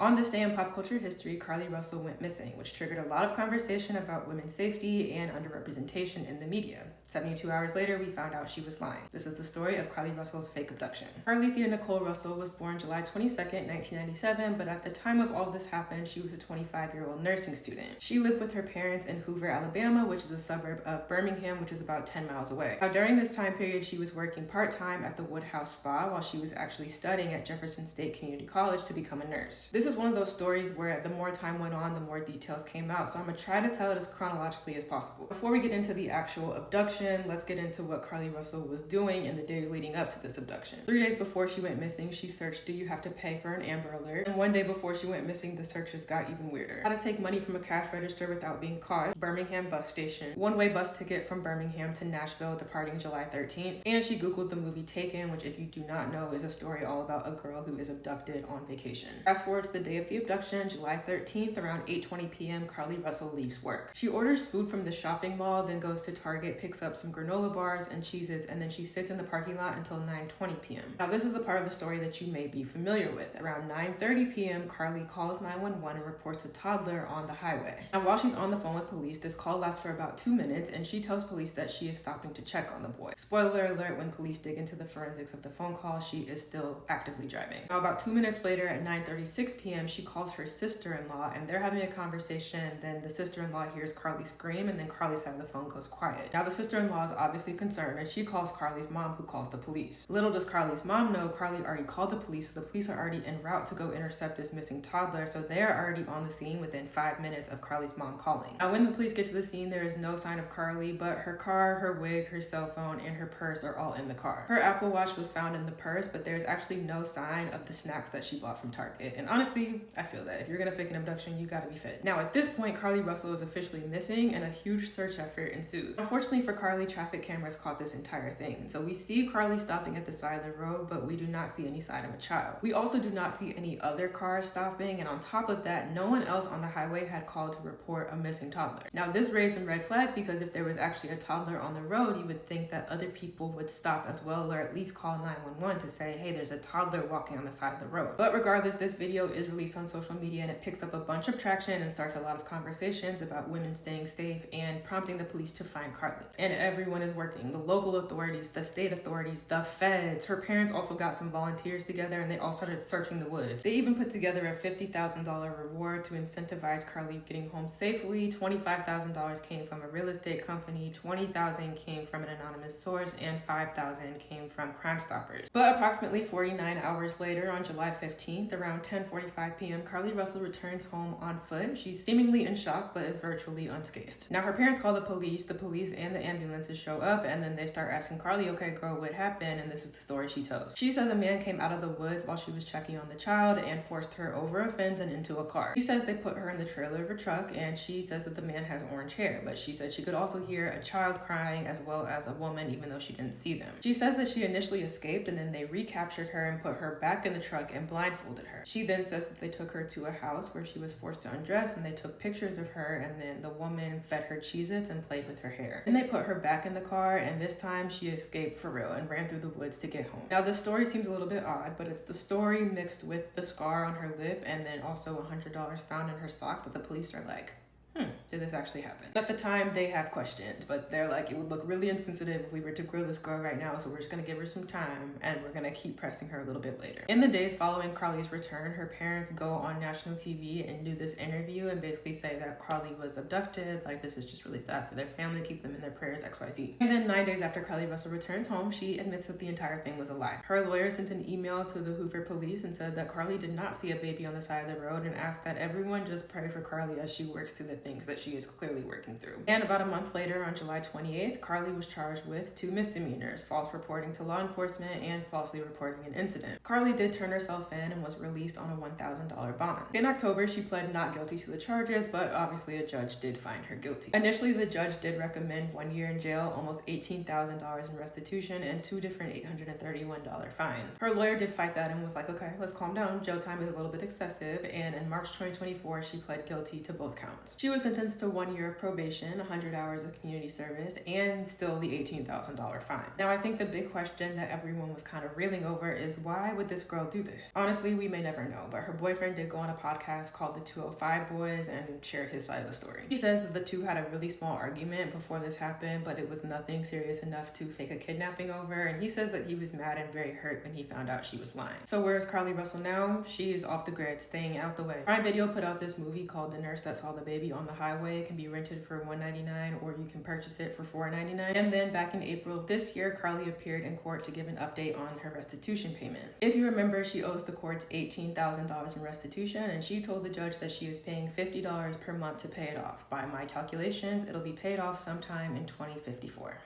On this day in pop culture history, Carlee Russell went missing, which triggered a lot of conversation about women's safety and underrepresentation in the media. 72 hours later, we found out she was lying. This is the story of Carlee Russell's fake abduction. Carlee Nicole Russell was born July 22nd, 1997, but at the time of all this happened, she was a 25-year-old nursing student. She lived with her parents in Hoover, Alabama, which is a suburb of Birmingham, which is about 10 miles away. Now, during this time period, she was working part-time at the Woodhouse Spa while she was actually studying at Jefferson State Community College to become a nurse. This is one of those stories where the more time went on, the more details came out, so I'm gonna try to tell it as chronologically as possible. Before we get into the actual abduction, let's get into what Carlee Russell was doing in the days leading up to this abduction. 3 days before she went missing, she searched "Do you have to pay for an Amber Alert?" And 1 day before she went missing, the searches got even weirder. How to take money from a cash register without being caught, Birmingham bus station, one-way bus ticket from Birmingham to Nashville departing July 13th, and she googled the movie Taken, which if you do not know is a story all about a girl who is abducted on vacation. Fast forward to the day of the abduction, July 13th, around 8:20 p.m., Carlee Russell leaves work. She orders food from the shopping mall, then goes to Target, picks up some granola bars and Cheez-Its, and then she sits in the parking lot until 9:20 p.m. Now, this is the part of the story that you may be familiar with. Around 9:30 p.m., Carlee calls 911 and reports a toddler on the highway. Now, while she's on the phone with police, this call lasts for about 2 minutes, and she tells police that she is stopping to check on the boy. Spoiler alert, when police dig into the forensics of the phone call, she is still actively driving. Now, about 2 minutes later, at 9:36 p.m., she calls her sister-in-law, and they're having a conversation, and then the sister-in-law hears Carlee scream, and then Carlee's side of the phone goes quiet. Now, the sister-in-law is obviously concerned, and she calls Carlee's mom, who calls the police. Little does Carlee's mom know, Carlee already called the police, so the police are already en route to go intercept this missing toddler, so they're already on the scene within 5 minutes of Carlee's mom calling. Now, when the police get to the scene, there is no sign of Carlee, but her car, her wig, her cell phone, and her purse are all in the car. Her Apple Watch was found in the purse, but there's actually no sign of the snacks that she bought from Target. And honestly, I feel that if you're gonna fake an abduction, you gotta be fit. Now, at this point, Carlee Russell is officially missing, and a huge search effort ensues. Unfortunately for Carlee, traffic cameras caught this entire thing. So we see Carlee stopping at the side of the road, but we do not see any sign of a child. We also do not see any other cars stopping, and on top of that, no one else on the highway had called to report a missing toddler. Now, this raised some red flags because if there was actually a toddler on the road, you would think that other people would stop as well, or at least call 911 to say, hey, there's a toddler walking on the side of the road. But regardless, this video is released on social media, and it picks up a bunch of traction and starts a lot of conversations about women staying safe and prompting the police to find Carlee. And everyone is working. The local authorities, the state authorities, the feds. Her parents also got some volunteers together, and they all started searching the woods. They even put together a $50,000 reward to incentivize Carlee getting home safely. $25,000 came from a real estate company, $20,000 came from an anonymous source, and $5,000 came from Crime Stoppers. But approximately 49 hours later, on July 15th, around 10:45 p.m., Carlee Russell returns home on foot. She's seemingly in shock, but is virtually unscathed. Now, her parents call the police and the ambulances show up, and then they start asking Carlee, okay, girl, what happened? And this is the story she tells. She says a man came out of the woods while she was checking on the child and forced her over a fence and into a car. She says they put her in the trailer of a truck, and she says that the man has orange hair, but she said she could also hear a child crying as well as a woman, even though she didn't see them. She says that she initially escaped, and then they recaptured her and put her back in the truck and blindfolded her. She then says that they took her to a house where she was forced to undress, and they took pictures of her, and then the woman fed her Cheez-Its and played with her hair. Then they put her back in the car, and this time she escaped for real and ran through the woods to get home. Now, the story seems a little bit odd, but it's the story mixed with the scar on her lip and then also $100 found in her sock that the police are like, did this actually happen? At the time, they have questions, but they're like, it would look really insensitive if we were to grill this girl right now, so we're just gonna give her some time, and we're gonna keep pressing her a little bit later. In the days following Carlee's return, her parents go on national TV and do this interview and basically say that Carlee was abducted, like this is just really sad for their family, keep them in their prayers, XYZ. And then 9 days after Carlee Russell returns home, she admits that the entire thing was a lie. Her lawyer sent an email to the Hoover police and said that Carlee did not see a baby on the side of the road and asked that everyone just pray for Carlee as she works through the things that she is clearly working through. And about a month later, on July 28th, Carlee was charged with 2 misdemeanors, false reporting to law enforcement and falsely reporting an incident. Carlee did turn herself in and was released on a $1,000 bond. In October, she pled not guilty to the charges, but obviously a judge did find her guilty. Initially, the judge did recommend 1 year in jail, almost $18,000 in restitution, and 2 different $831 fines. Her lawyer did fight that and was like, okay, let's calm down. Jail time is a little bit excessive, and in March 2024, she pled guilty to both counts. She was sentenced sentenced to 1 year of probation, 100 hours of community service, and still the $18,000 fine. Now, I think the big question that everyone was kind of reeling over is, why would this girl do this? Honestly, we may never know, but her boyfriend did go on a podcast called The 205 Boys and shared his side of the story. He says that the two had a really small argument before this happened, but it was nothing serious enough to fake a kidnapping over, and he says that he was mad and very hurt when he found out she was lying. So where is Carlee Russell now? She is off the grid, staying out the way. Prime Video put out this movie called The Nurse That Saw the Baby on the Highway. It can be rented for $1.99 or you can purchase it for $4.99. And then back in April of this year, Carlee appeared in court to give an update on her restitution payments. If you remember, she owes the courts $18,000 in restitution, and she told the judge that she is paying $50 per month to pay it off. By my calculations, it'll be paid off sometime in 2054.